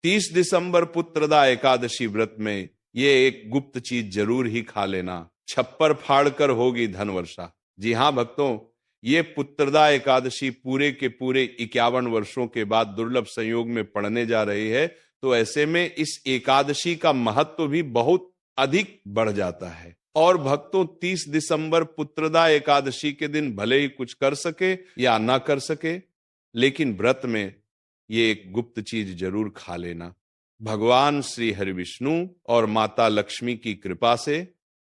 30 दिसंबर पुत्रदा एकादशी व्रत में ये एक गुप्त चीज जरूर ही खा लेना, छप्पर फाड़ कर होगी धन वर्षा। जी हाँ भक्तों, ये पुत्रदा एकादशी पूरे के पूरे 51 वर्षों के बाद दुर्लभ संयोग में पड़ने जा रही है। तो ऐसे में इस एकादशी का महत्व भी बहुत अधिक बढ़ जाता है। और भक्तों, 30 दिसंबर पुत्रदा एकादशी के दिन भले ही कुछ कर सके या ना कर सके, लेकिन व्रत में ये एक गुप्त चीज जरूर खा लेना। भगवान श्री हरि विष्णु और माता लक्ष्मी की कृपा से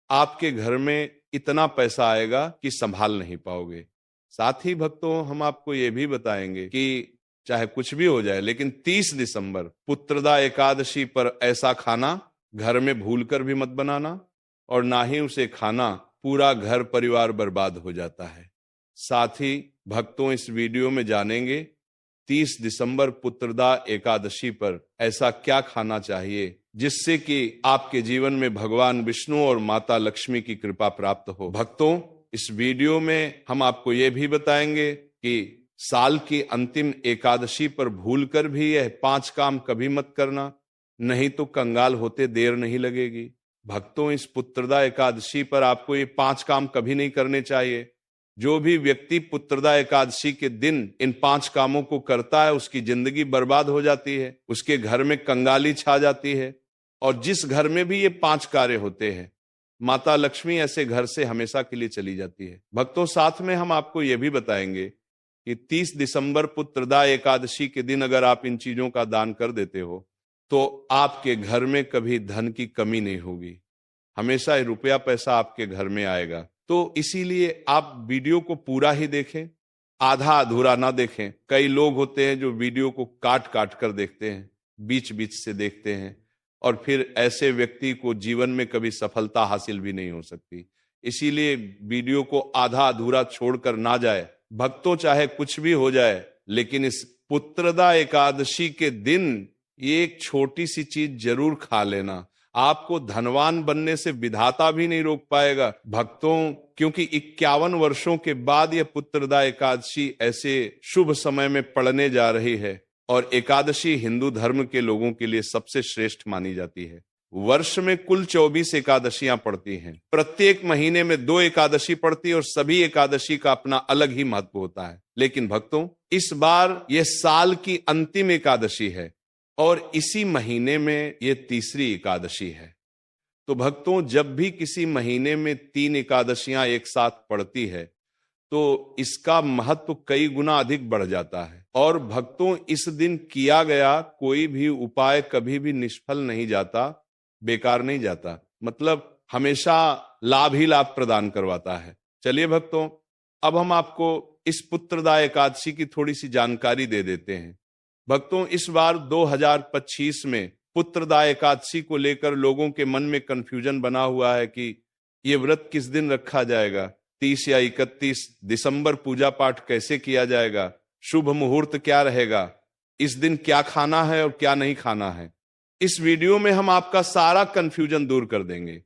आपके घर में इतना पैसा आएगा कि संभाल नहीं पाओगे। साथ ही भक्तों, हम आपको ये भी बताएंगे कि चाहे कुछ भी हो जाए, लेकिन 30 दिसंबर पुत्रदा एकादशी पर ऐसा खाना घर में भूलकर भी मत बनाना, और ना ही उसे खाना पूरा घर परिवार बर्बाद हो जाता है। साथ ही भक्तों, इस वीडियो में जानेंगे 30 दिसंबर पुत्रदा एकादशी पर ऐसा क्या खाना चाहिए जिससे कि आपके जीवन में भगवान विष्णु और माता लक्ष्मी की कृपा प्राप्त हो। भक्तों, इस वीडियो में हम आपको यह भी बताएंगे कि साल की अंतिम एकादशी पर भूलकर भी यह 5 काम कभी मत करना, नहीं तो कंगाल होते देर नहीं लगेगी। भक्तों, इस पुत्रदा एकादशी पर आपको ये 5 काम कभी नहीं करने चाहिए। जो भी व्यक्ति पुत्रदा एकादशी के दिन इन 5 कामों को करता है, उसकी जिंदगी बर्बाद हो जाती है, उसके घर में कंगाली छा जाती है। और जिस घर में भी ये 5 कार्य होते हैं, माता लक्ष्मी ऐसे घर से हमेशा के लिए चली जाती है। भक्तों, साथ में हम आपको यह भी बताएंगे कि 30 दिसंबर पुत्रदा एकादशी के दिन अगर आप इन चीजों का दान कर देते हो तो आपके घर में कभी धन की कमी नहीं होगी, हमेशा रुपया पैसा आपके घर में आएगा। तो इसीलिए आप वीडियो को पूरा ही देखें, आधा अधूरा ना देखें। कई लोग होते हैं जो वीडियो को काट काट कर देखते हैं, बीच बीच से देखते हैं, और फिर ऐसे व्यक्ति को जीवन में कभी सफलता हासिल भी नहीं हो सकती। इसीलिए वीडियो को आधा अधूरा छोड़कर ना जाए। भक्तों, चाहे कुछ भी हो जाए, लेकिन इस पुत्रदा एकादशी के दिन ये एक छोटी सी चीज जरूर खा लेना। आपको धनवान बनने से विधाता भी नहीं रोक पाएगा भक्तों, क्योंकि 51 वर्षों के बाद यह पुत्रदा एकादशी ऐसे शुभ समय में पड़ने जा रही है। और एकादशी हिंदू धर्म के लोगों के लिए सबसे श्रेष्ठ मानी जाती है। वर्ष में कुल 24 एकादशियां पड़ती हैं। प्रत्येक महीने में 2 एकादशी पड़ती है और सभी एकादशी का अपना अलग ही महत्व होता है। लेकिन भक्तों, इस बार यह साल की अंतिम एकादशी है और इसी महीने में ये तीसरी एकादशी है। तो भक्तों, जब भी किसी महीने में 3 एकादशियां एक साथ पड़ती है तो इसका महत्व कई गुना अधिक बढ़ जाता है। और भक्तों, इस दिन किया गया कोई भी उपाय कभी भी निष्फल नहीं जाता, बेकार नहीं जाता, मतलब हमेशा लाभ ही लाभ प्रदान करवाता है। चलिए भक्तों, अब हम आपको इस पुत्रदा एकादशी की थोड़ी सी जानकारी दे देते हैं। भक्तों, इस बार 2025 में पुत्रदा एकादशी को लेकर लोगों के मन में कंफ्यूजन बना हुआ है कि ये व्रत किस दिन रखा जाएगा, 30 या 31 दिसंबर पूजा पाठ कैसे किया जाएगा, शुभ मुहूर्त क्या रहेगा, इस दिन क्या खाना है और क्या नहीं खाना है। इस वीडियो में हम आपका सारा कंफ्यूजन दूर कर देंगे।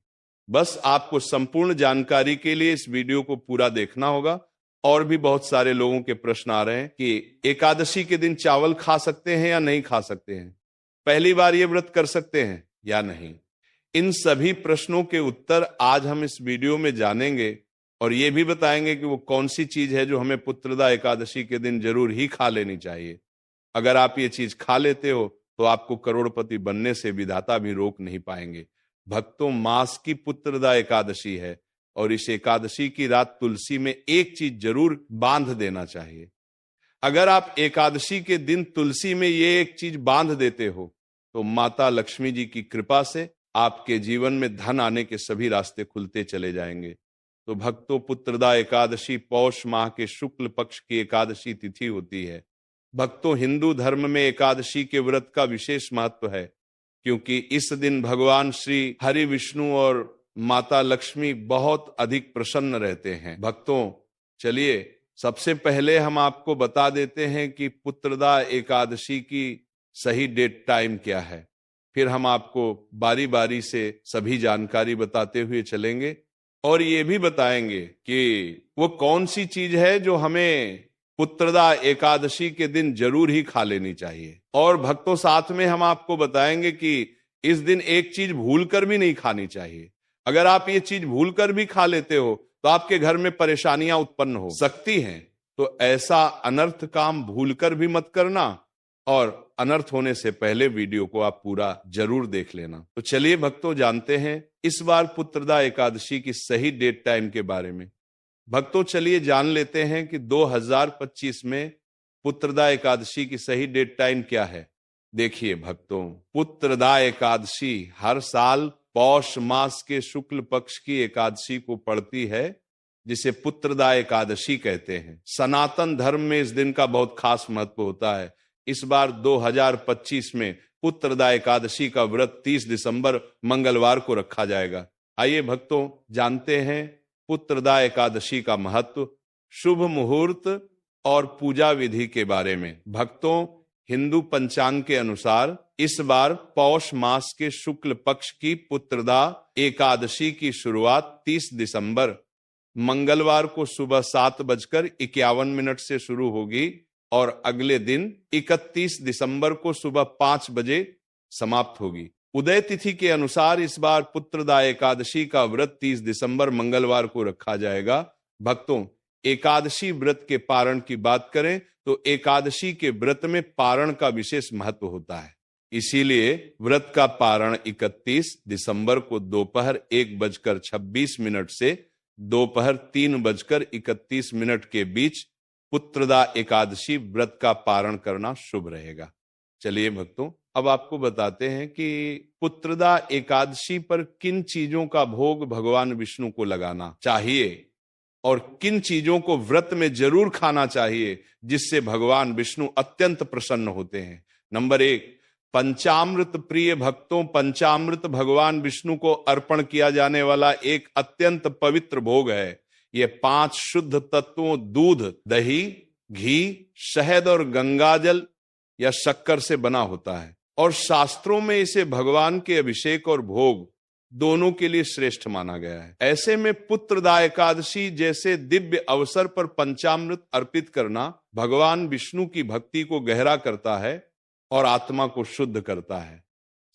बस आपको संपूर्ण जानकारी के लिए इस वीडियो को पूरा देखना होगा। और भी बहुत सारे लोगों के प्रश्न आ रहे हैं कि एकादशी के दिन चावल खा सकते हैं या नहीं खा सकते हैं, पहली बार ये व्रत कर सकते हैं या नहीं। इन सभी प्रश्नों के उत्तर आज हम इस वीडियो में जानेंगे और ये भी बताएंगे कि वो कौन सी चीज है जो हमें पुत्रदा एकादशी के दिन जरूर ही खा लेनी चाहिए। अगर आप ये चीज खा लेते हो तो आपको करोड़पति बनने से विधाता भी रोक नहीं पाएंगे। भक्तों, मास की पुत्रदा एकादशी है और इस एकादशी की रात तुलसी में एक चीज जरूर बांध देना चाहिए। अगर आप एकादशी के दिन तुलसी में ये एक चीज बांध देते हो तो माता लक्ष्मी जी की कृपा से आपके जीवन में धन आने के सभी रास्ते खुलते चले जाएंगे। तो भक्तों, पुत्रदा एकादशी पौष माह के शुक्ल पक्ष की एकादशी तिथि होती है। भक्तों, हिंदू धर्म में एकादशी के व्रत का विशेष महत्व है, क्योंकि इस दिन भगवान श्री हरि विष्णु और माता लक्ष्मी बहुत अधिक प्रसन्न रहते हैं। भक्तों, चलिए सबसे पहले हम आपको बता देते हैं कि पुत्रदा एकादशी की सही डेट टाइम क्या है, फिर हम आपको बारी बारी से सभी जानकारी बताते हुए चलेंगे और ये भी बताएंगे कि वो कौन सी चीज है जो हमें पुत्रदा एकादशी के दिन जरूर ही खा लेनी चाहिए। और भक्तों, साथ में हम आपको बताएंगे कि इस दिन एक चीज भूलकर भी नहीं खानी चाहिए। अगर आप ये चीज भूलकर भी खा लेते हो तो आपके घर में परेशानियां उत्पन्न हो सकती हैं। तो ऐसा अनर्थ काम भूलकर भी मत करना, और अनर्थ होने से पहले वीडियो को आप पूरा जरूर देख लेना। तो चलिए भक्तों, जानते हैं इस बार पुत्रदा एकादशी की सही डेट टाइम के बारे में। भक्तों, चलिए जान लेते हैं कि 2025 में पुत्रदा एकादशी की सही डेट टाइम क्या है। देखिए भक्तों, पुत्रदा एकादशी हर साल पौष मास के शुक्ल पक्ष की एकादशी को पड़ती है, जिसे पुत्रदा एकादशी कहते हैं। सनातन धर्म में इस दिन का बहुत खास महत्व होता है। इस बार 2025 में पुत्रदा एकादशी का व्रत 30 दिसंबर मंगलवार को रखा जाएगा। आइए भक्तों, जानते हैं पुत्रदा एकादशी का महत्व, शुभ मुहूर्त और पूजा विधि के बारे में। भक्तों, हिंदू पंचांग के अनुसार इस बार पौष मास के शुक्ल पक्ष की पुत्रदा एकादशी की शुरुआत 30 दिसंबर मंगलवार को सुबह 7:51 से शुरू होगी और अगले दिन 31 दिसंबर को सुबह 5 बजे समाप्त होगी। उदय तिथि के अनुसार इस बार पुत्रदा एकादशी का व्रत 30 दिसंबर मंगलवार को रखा जाएगा। भक्तों, एकादशी व्रत के पारण की बात करें तो एकादशी के व्रत में पारण का विशेष महत्व होता है। इसीलिए व्रत का पारण 31 दिसंबर को दोपहर 1:26 से दोपहर 3:31 के बीच पुत्रदा एकादशी व्रत का पारण करना शुभ रहेगा। चलिए भक्तों, अब आपको बताते हैं कि पुत्रदा एकादशी पर किन चीजों का भोग भगवान विष्णु को लगाना चाहिए और किन चीजों को व्रत में जरूर खाना चाहिए, जिससे भगवान विष्णु अत्यंत प्रसन्न होते हैं। नंबर 1, पंचामृत। प्रिय भक्तों, पंचामृत भगवान विष्णु को अर्पण किया जाने वाला एक अत्यंत पवित्र भोग है। ये 5 शुद्ध तत्वों दूध, दही, घी, शहद और गंगाजल या शक्कर से बना होता है और शास्त्रों में इसे भगवान के अभिषेक और भोग दोनों के लिए श्रेष्ठ माना गया है। ऐसे में पुत्रदा एकादशी जैसे दिव्य अवसर पर पंचामृत अर्पित करना भगवान विष्णु की भक्ति को गहरा करता है और आत्मा को शुद्ध करता है।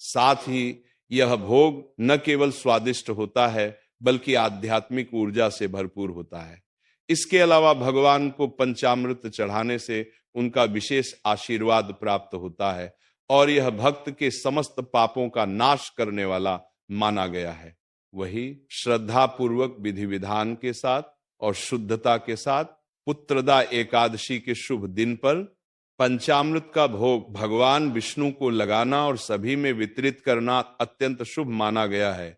साथ ही यह भोग न केवल स्वादिष्ट होता है बल्कि आध्यात्मिक ऊर्जा से भरपूर होता है। इसके अलावा भगवान को पंचामृत चढ़ाने से उनका विशेष आशीर्वाद प्राप्त होता है और यह भक्त के समस्त पापों का नाश करने वाला माना गया है। वही श्रद्धा पूर्वक विधि विधान के साथ और शुद्धता के साथ पुत्रदा एकादशी के शुभ दिन पर पंचामृत का भोग भगवान विष्णु को लगाना और सभी में वितरित करना अत्यंत शुभ माना गया है।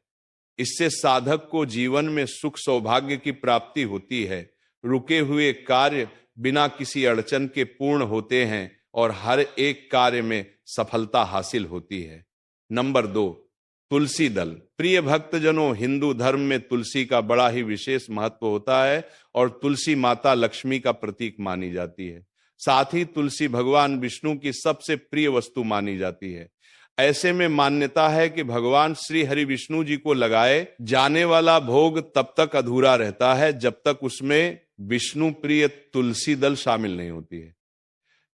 इससे साधक को जीवन में सुख सौभाग्य की प्राप्ति होती है, रुके हुए कार्य बिना किसी अड़चन के पूर्ण होते हैं और हर एक कार्य में सफलता हासिल होती है। नंबर 2, तुलसी दल। प्रिय भक्तजनों, हिंदू धर्म में तुलसी का बड़ा ही विशेष महत्व होता है और तुलसी माता लक्ष्मी का प्रतीक मानी जाती है। साथ ही तुलसी भगवान विष्णु की सबसे प्रिय वस्तु मानी जाती है। ऐसे में मान्यता है कि भगवान श्री हरि विष्णु जी को लगाए जाने वाला भोग तब तक अधूरा रहता है जब तक उसमें विष्णु प्रिय तुलसी दल शामिल नहीं होती है।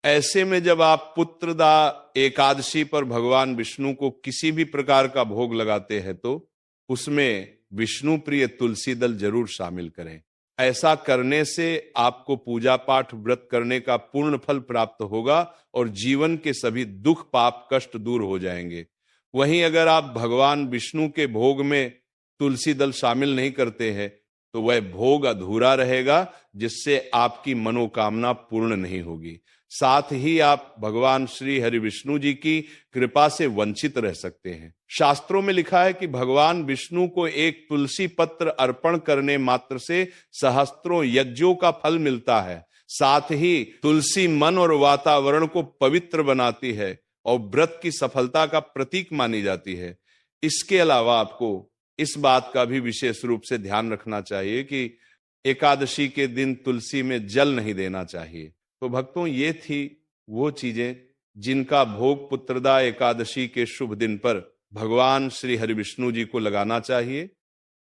ऐसे में जब आप पुत्रदा एकादशी पर भगवान विष्णु को किसी भी प्रकार का भोग लगाते हैं तो उसमें विष्णु प्रिय तुलसी दल जरूर शामिल करें। ऐसा करने से आपको पूजा पाठ व्रत करने का पूर्ण फल प्राप्त होगा और जीवन के सभी दुख पाप कष्ट दूर हो जाएंगे। वहीं अगर आप भगवान विष्णु के भोग में तुलसी दल शामिल नहीं करते हैं तो वह भोग अधूरा रहेगा, जिससे आपकी मनोकामना पूर्ण नहीं होगी। साथ ही आप भगवान श्री हरि विष्णु जी की कृपा से वंचित रह सकते हैं। शास्त्रों में लिखा है कि भगवान विष्णु को एक तुलसी पत्र अर्पण करने मात्र से सहस्त्रों यज्ञों का फल मिलता है। साथ ही तुलसी मन और वातावरण को पवित्र बनाती है और व्रत की सफलता का प्रतीक मानी जाती है। इसके अलावा आपको इस बात का भी विशेष रूप से ध्यान रखना चाहिए कि एकादशी के दिन तुलसी में जल नहीं देना चाहिए। तो भक्तों, ये थी वो चीजें जिनका भोग पुत्रदा एकादशी के शुभ दिन पर भगवान श्री हरि विष्णु जी को लगाना चाहिए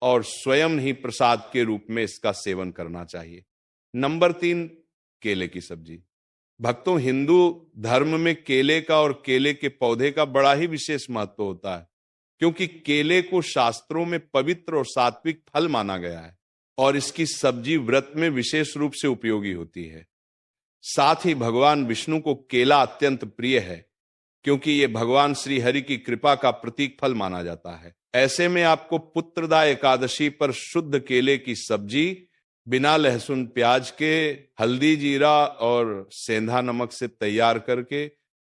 और स्वयं ही प्रसाद के रूप में इसका सेवन करना चाहिए। नंबर 3, केले की सब्जी। भक्तों, हिंदू धर्म में केले का और केले के पौधे का बड़ा ही विशेष महत्व होता है, क्योंकि केले को शास्त्रों में पवित्र और सात्विक फल माना गया है और इसकी सब्जी व्रत में विशेष रूप से उपयोगी होती है। साथ ही भगवान विष्णु को केला अत्यंत प्रिय है, क्योंकि ये भगवान श्री हरि की कृपा का प्रतीक फल माना जाता है। ऐसे में आपको पुत्रदा एकादशी पर शुद्ध केले की सब्जी बिना लहसुन प्याज के, हल्दी जीरा और सेंधा नमक से तैयार करके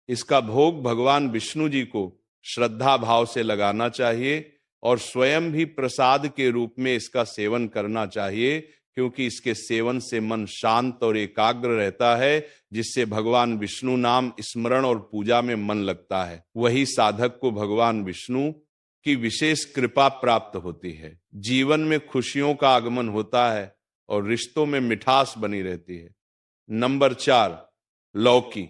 इसका भोग भगवान विष्णु जी को श्रद्धा भाव से लगाना चाहिए और स्वयं भी प्रसाद के रूप में इसका सेवन करना चाहिए, क्योंकि इसके सेवन से मन शांत और एकाग्र रहता है, जिससे भगवान विष्णु नाम स्मरण और पूजा में मन लगता है। वही साधक को भगवान विष्णु की विशेष कृपा प्राप्त होती है, जीवन में खुशियों का आगमन होता है और रिश्तों में मिठास बनी रहती है। नंबर 4, लौकी।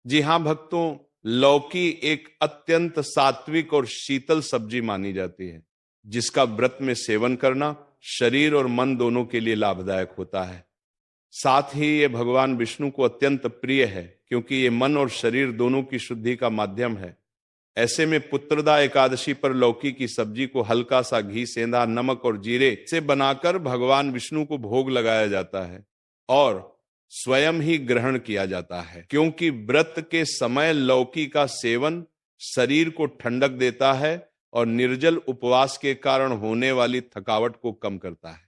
जी हां भक्तों, लौकी एक अत्यंत सात्विक और शीतल सब्जी मानी जाती है, जिसका व्रत में सेवन करना शरीर और मन दोनों के लिए लाभदायक होता है। साथ ही ये भगवान विष्णु को अत्यंत प्रिय है, क्योंकि ये मन और शरीर दोनों की शुद्धि का माध्यम है। ऐसे में पुत्रदा एकादशी पर लौकी की सब्जी को हल्का सा घी, सेंधा नमक और जीरे से बनाकर भगवान विष्णु को भोग लगाया जाता है और स्वयं ही ग्रहण किया जाता है, क्योंकि व्रत के समय लौकी का सेवन शरीर को ठंडक देता है और निर्जल उपवास के कारण होने वाली थकावट को कम करता है।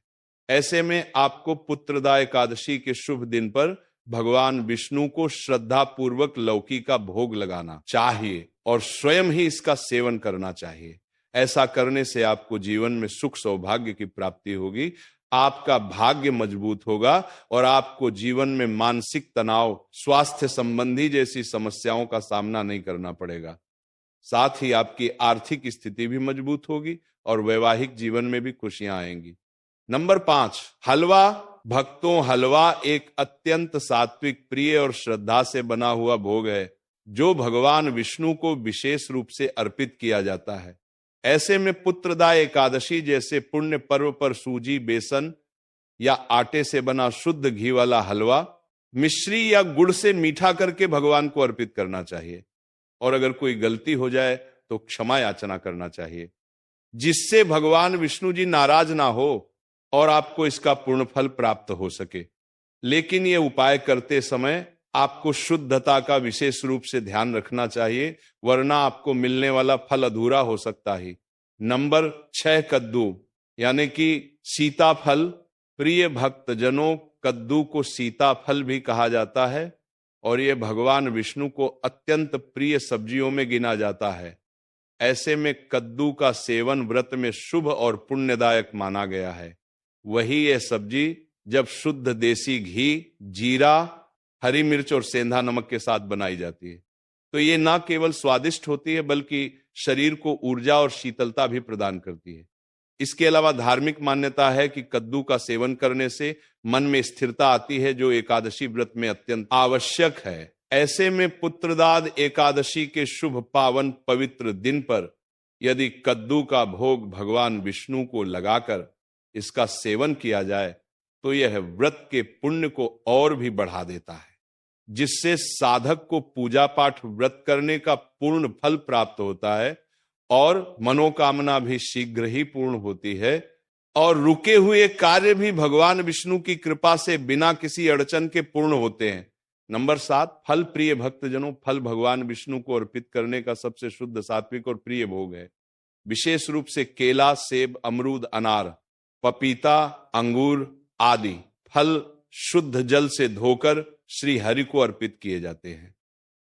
ऐसे में आपको पुत्रदा एकादशी के शुभ दिन पर भगवान विष्णु को श्रद्धा पूर्वक लौकी का भोग लगाना चाहिए और स्वयं ही इसका सेवन करना चाहिए। ऐसा करने से आपको जीवन में सुख सौभाग्य की प्राप्ति होगी, आपका भाग्य मजबूत होगा और आपको जीवन में मानसिक तनाव, स्वास्थ्य संबंधी जैसी समस्याओं का सामना नहीं करना पड़ेगा। साथ ही आपकी आर्थिक स्थिति भी मजबूत होगी और वैवाहिक जीवन में भी खुशियां आएंगी। नंबर 5, हलवा। भक्तों, हलवा एक अत्यंत सात्विक, प्रिय और श्रद्धा से बना हुआ भोग है, जो भगवान विष्णु को विशेष रूप से अर्पित किया जाता है। ऐसे में पुत्रदा एकादशी जैसे पुण्य पर्व पर सूजी, बेसन या आटे से बना शुद्ध घी वाला हलवा मिश्री या गुड़ से मीठा करके भगवान को अर्पित करना चाहिए और अगर कोई गलती हो जाए तो क्षमा याचना करना चाहिए, जिससे भगवान विष्णु जी नाराज ना हो और आपको इसका पूर्ण फल प्राप्त हो सके। लेकिन ये उपाय करते समय आपको शुद्धता का विशेष रूप से ध्यान रखना चाहिए, वरना आपको मिलने वाला फल अधूरा हो सकता है। नंबर 6, कद्दू यानी कि सीताफल। प्रिय भक्तजनों, कद्दू को सीताफल भी कहा जाता है और ये भगवान विष्णु को अत्यंत प्रिय सब्जियों में गिना जाता है। ऐसे में कद्दू का सेवन व्रत में शुभ और पुण्यदायक माना गया है। वही ये सब्जी जब शुद्ध देसी घी, जीरा, हरी मिर्च और सेंधा नमक के साथ बनाई जाती है तो ये ना केवल स्वादिष्ट होती है बल्कि शरीर को ऊर्जा और शीतलता भी प्रदान करती है। इसके अलावा धार्मिक मान्यता है कि कद्दू का सेवन करने से मन में स्थिरता आती है, जो एकादशी व्रत में अत्यंत आवश्यक है। ऐसे में पुत्रदाद एकादशी के शुभ पावन पवित्र दिन पर यदि कद्दू का भोग भगवान विष्णु को लगाकर इसका सेवन किया जाए तो यह व्रत के पुण्य को और भी बढ़ा देता है, जिससे साधक को पूजा पाठ व्रत करने का पूर्ण फल प्राप्त होता है और मनोकामना भी शीघ्र ही पूर्ण होती है और रुके हुए कार्य भी भगवान विष्णु की कृपा से बिना किसी अड़चन के पूर्ण होते हैं। नंबर 7, फल। प्रिय भक्तजनों, फल भगवान विष्णु को अर्पित करने का सबसे शुद्ध, सात्विक और प्रिय भोग है। विशेष रूप से केला, सेब, अमरूद, अनार, पपीता, अंगूर आदि फल शुद्ध जल से धोकर श्री हरि को अर्पित किए जाते हैं,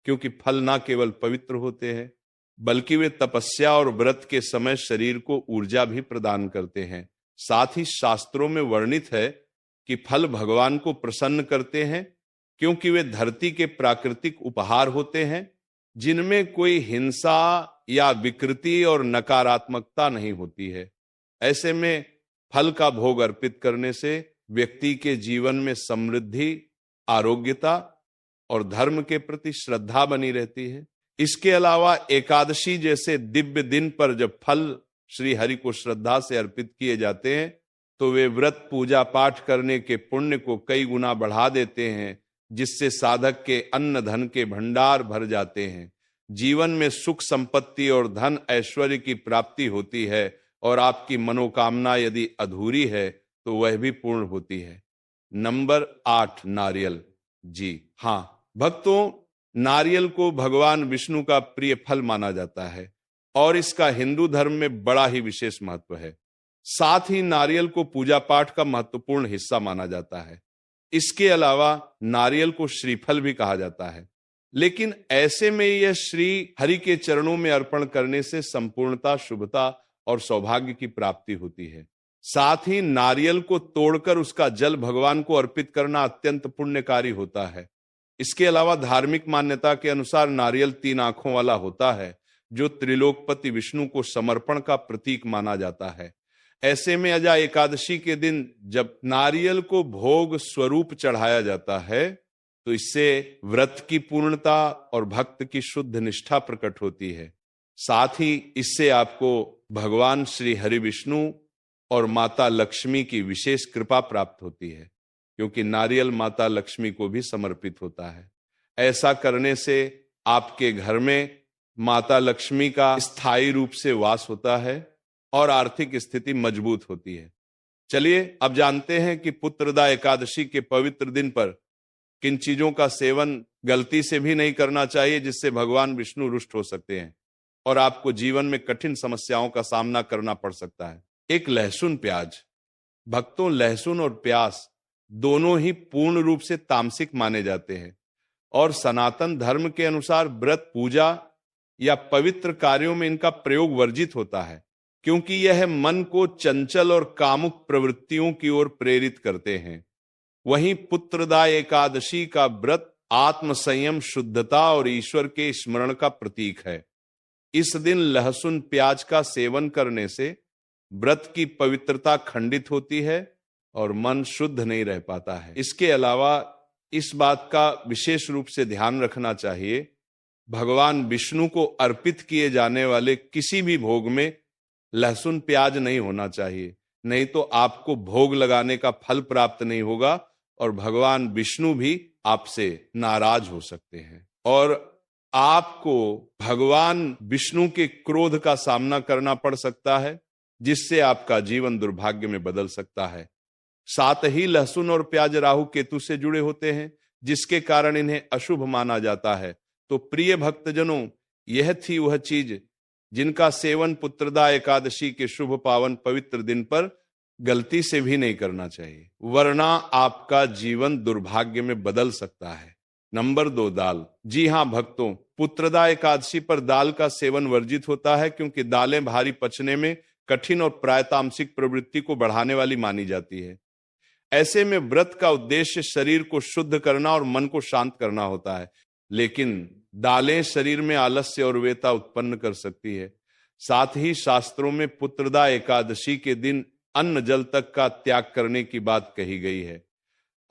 क्योंकि फल ना केवल पवित्र होते हैं बल्कि वे तपस्या और व्रत के समय शरीर को ऊर्जा भी प्रदान करते हैं। साथ ही शास्त्रों में वर्णित है कि फल भगवान को प्रसन्न करते हैं, क्योंकि वे धरती के प्राकृतिक उपहार होते हैं, जिनमें कोई हिंसा या विकृति और नकारात्मकता नहीं होती है। ऐसे में फल का भोग अर्पित करने से व्यक्ति के जीवन में समृद्धि, आरोग्यता और धर्म के प्रति श्रद्धा बनी रहती है। इसके अलावा एकादशी जैसे दिव्य दिन पर जब फल श्री हरि को श्रद्धा से अर्पित किए जाते हैं तो वे व्रत, पूजा पाठ करने के पुण्य को कई गुना बढ़ा देते हैं, जिससे साधक के अन्न धन के भंडार भर जाते हैं। जीवन में सुख संपत्ति और धन ऐश्वर्य की प्राप्ति होती है और आपकी मनोकामना यदि अधूरी है तो वह भी पूर्ण होती है। नंबर 8, नारियल। जी हाँ भक्तों, नारियल को भगवान विष्णु का प्रिय फल माना जाता है और इसका हिंदू धर्म में बड़ा ही विशेष महत्व है। साथ ही नारियल को पूजा पाठ का महत्वपूर्ण हिस्सा माना जाता है। इसके अलावा नारियल को श्रीफल भी कहा जाता है, लेकिन ऐसे में यह श्री हरि के चरणों में अर्पण करने से संपूर्णता, शुभता और सौभाग्य की प्राप्ति होती है। साथ ही नारियल को तोड़कर उसका जल भगवान को अर्पित करना अत्यंत पुण्यकारी होता है। इसके अलावा धार्मिक मान्यता के अनुसार नारियल 3 आंखों वाला होता है, जो त्रिलोकपति विष्णु को समर्पण का प्रतीक माना जाता है। ऐसे में अजा एकादशी के दिन जब नारियल को भोग स्वरूप चढ़ाया जाता है तो इससे व्रत की पूर्णता और भक्त की शुद्ध निष्ठा प्रकट होती है। साथ ही इससे आपको भगवान श्री हरि विष्णु और माता लक्ष्मी की विशेष कृपा प्राप्त होती है, क्योंकि नारियल माता लक्ष्मी को भी समर्पित होता है। ऐसा करने से आपके घर में माता लक्ष्मी का स्थायी रूप से वास होता है और आर्थिक स्थिति मजबूत होती है। चलिए अब जानते हैं कि पुत्रदा एकादशी के पवित्र दिन पर किन चीजों का सेवन गलती से भी नहीं करना चाहिए, जिससे भगवान विष्णु रुष्ट हो सकते हैं और आपको जीवन में कठिन समस्याओं का सामना करना पड़ सकता है। एक, लहसुन प्याज। भक्तों, लहसुन और प्याज दोनों ही पूर्ण रूप से तामसिक माने जाते हैं और सनातन धर्म के अनुसार व्रत, पूजा या पवित्र कार्यों में इनका प्रयोग वर्जित होता है, क्योंकि यह मन को चंचल और कामुक प्रवृत्तियों की ओर प्रेरित करते हैं। वहीं पुत्रदा एकादशी का व्रत आत्म संयम, शुद्धता और ईश्वर के स्मरण का प्रतीक है। इस दिन लहसुन प्याज का सेवन करने से व्रत की पवित्रता खंडित होती है और मन शुद्ध नहीं रह पाता है। इसके अलावा इस बात का विशेष रूप से ध्यान रखना चाहिए, भगवान विष्णु को अर्पित किए जाने वाले किसी भी भोग में लहसुन प्याज नहीं होना चाहिए, नहीं तो आपको भोग लगाने का फल प्राप्त नहीं होगा और भगवान विष्णु भी आपसे नाराज हो सकते हैं और आपको भगवान विष्णु के क्रोध का सामना करना पड़ सकता है, जिससे आपका जीवन दुर्भाग्य में बदल सकता है। साथ ही लहसुन और प्याज राहु केतु से जुड़े होते हैं, जिसके कारण इन्हें अशुभ माना जाता है। तो प्रिय भक्तजनों, यह थी वह चीज जिनका सेवन पुत्रदा एकादशी के शुभ पावन पवित्र दिन पर गलती से भी नहीं करना चाहिए, वरना आपका जीवन दुर्भाग्य में बदल सकता है। नंबर 2, दाल। जी हां भक्तों, पुत्रदा एकादशी पर दाल का सेवन वर्जित होता है, क्योंकि दालें भारी पचने में कठिन और प्रायतामसिक प्रवृत्ति को बढ़ाने वाली मानी जाती है। ऐसे में व्रत का उद्देश्य शरीर को शुद्ध करना और मन को शांत करना होता है, लेकिन दालें शरीर में आलस्य और वेता उत्पन्न कर सकती है। साथ ही शास्त्रों में पुत्रदा एकादशी के दिन अन्न जल तक का त्याग करने की बात कही गई है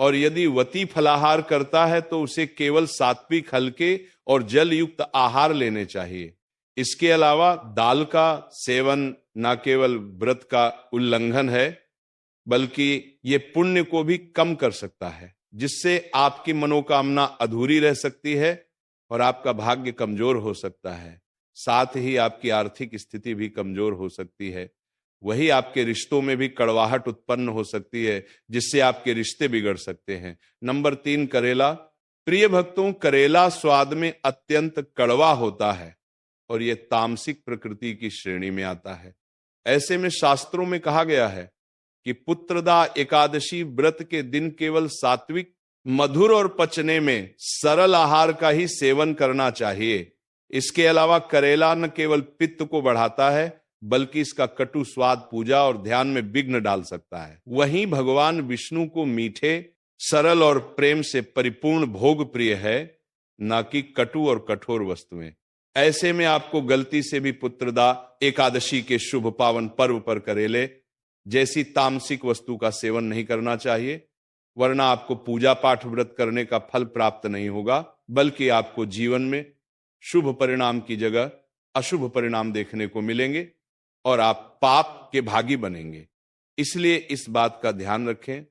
और यदि वती फलाहार करता है तो उसे केवल सात्विक, हल्के और जल युक्त आहार लेने चाहिए। इसके अलावा दाल का सेवन न केवल व्रत का उल्लंघन है, बल्कि ये पुण्य को भी कम कर सकता है, जिससे आपकी मनोकामना अधूरी रह सकती है और आपका भाग्य कमजोर हो सकता है। साथ ही आपकी आर्थिक स्थिति भी कमजोर हो सकती है। वही आपके रिश्तों में भी कड़वाहट उत्पन्न हो सकती है, जिससे आपके रिश्ते बिगड़ सकते हैं। नंबर 3, करेला। प्रिय भक्तों, करेला स्वाद में अत्यंत कड़वा होता है और यह तामसिक प्रकृति की श्रेणी में आता है। ऐसे में शास्त्रों में कहा गया है कि पुत्रदा एकादशी व्रत के दिन केवल सात्विक, मधुर और पचने में सरल आहार का ही सेवन करना चाहिए। इसके अलावा करेला न केवल पित्त को बढ़ाता है, बल्कि इसका कटु स्वाद पूजा और ध्यान में विघ्न डाल सकता है। वहीं भगवान विष्णु को मीठे, सरल और प्रेम से परिपूर्ण भोग प्रिय है, न कि कटु और कठोर वस्तुएं। ऐसे में आपको गलती से भी पुत्रदा एकादशी के शुभ पावन पर्व पर करेले जैसी तामसिक वस्तु का सेवन नहीं करना चाहिए, वरना आपको पूजा पाठ व्रत करने का फल प्राप्त नहीं होगा, बल्कि आपको जीवन में शुभ परिणाम की जगह अशुभ परिणाम देखने को मिलेंगे और आप पाप के भागी बनेंगे। इसलिए इस बात का ध्यान रखें।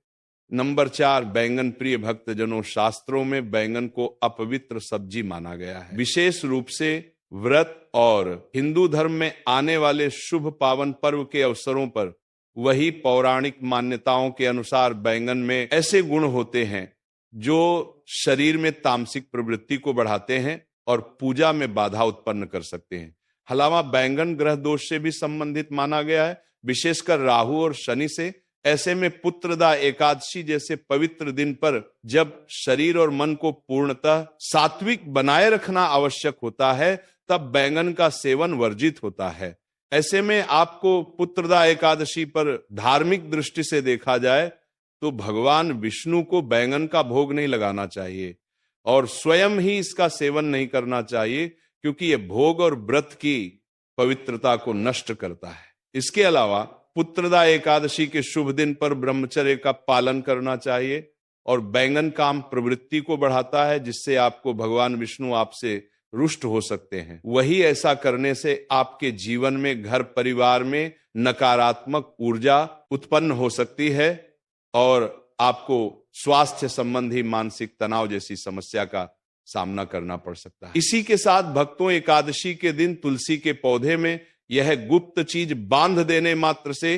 नंबर 4, बैंगन प्रिय भक्तजनों, शास्त्रों में बैंगन को अपवित्र सब्जी माना गया है। विशेष रूप से व्रत और हिंदू धर्म में आने वाले शुभ पावन पर्व के अवसरों पर वही पौराणिक मान्यताओं के अनुसार बैंगन में ऐसे गुण होते हैं जो शरीर में तामसिक प्रवृत्ति को बढ़ाते हैं और पूजा में बाधा उत्पन्न कर सकते हैं। हलावा बैंगन ग्रह दोष से भी संबंधित माना गया है, विशेषकर राहु और शनि से। ऐसे में पुत्रदा एकादशी जैसे पवित्र दिन पर जब शरीर और मन को पूर्णतः सात्विक बनाए रखना आवश्यक होता है, तब बैंगन का सेवन वर्जित होता है। ऐसे में आपको पुत्रदा एकादशी पर धार्मिक दृष्टि से देखा जाए तो भगवान विष्णु को बैंगन का भोग नहीं लगाना चाहिए और स्वयं ही इसका सेवन नहीं करना चाहिए, क्योंकि यह भोग और व्रत की पवित्रता को नष्ट करता है। इसके अलावा पुत्रदा एकादशी के शुभ दिन पर ब्रह्मचर्य का पालन करना चाहिए और बैंगन काम प्रवृत्ति को बढ़ाता है, जिससे आपको भगवान विष्णु आपसे रुष्ट हो सकते हैं। वही ऐसा करने से आपके जीवन में, घर परिवार में नकारात्मक ऊर्जा उत्पन्न हो सकती है और आपको स्वास्थ्य संबंधी मानसिक तनाव जैसी समस्या का सामना करना पड़ सकता है। इसी के साथ भक्तों, एकादशी के दिन तुलसी के पौधे में यह गुप्त चीज बांध देने मात्र से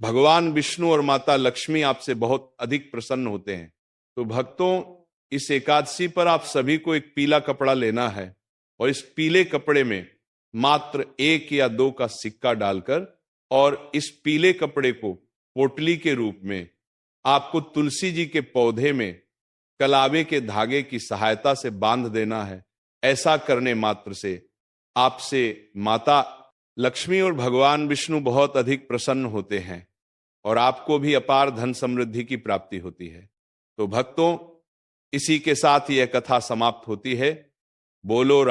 भगवान विष्णु और माता लक्ष्मी आपसे बहुत अधिक प्रसन्न होते हैं। तो भक्तों, इस एकादशी पर आप सभी को एक पीला कपड़ा लेना है और इस पीले कपड़े में मात्र 1 या 2 का सिक्का डालकर और इस पीले कपड़े को पोटली के रूप में आपको तुलसी जी के पौधे में कलावे के धागे की सहायता से बांध देना है। ऐसा करने मात्र से आपसे माता लक्ष्मी और भगवान विष्णु बहुत अधिक प्रसन्न होते हैं और आपको भी अपार धन समृद्धि की प्राप्ति होती है। तो भक्तों, इसी के साथ यह कथा समाप्त होती है। बोलो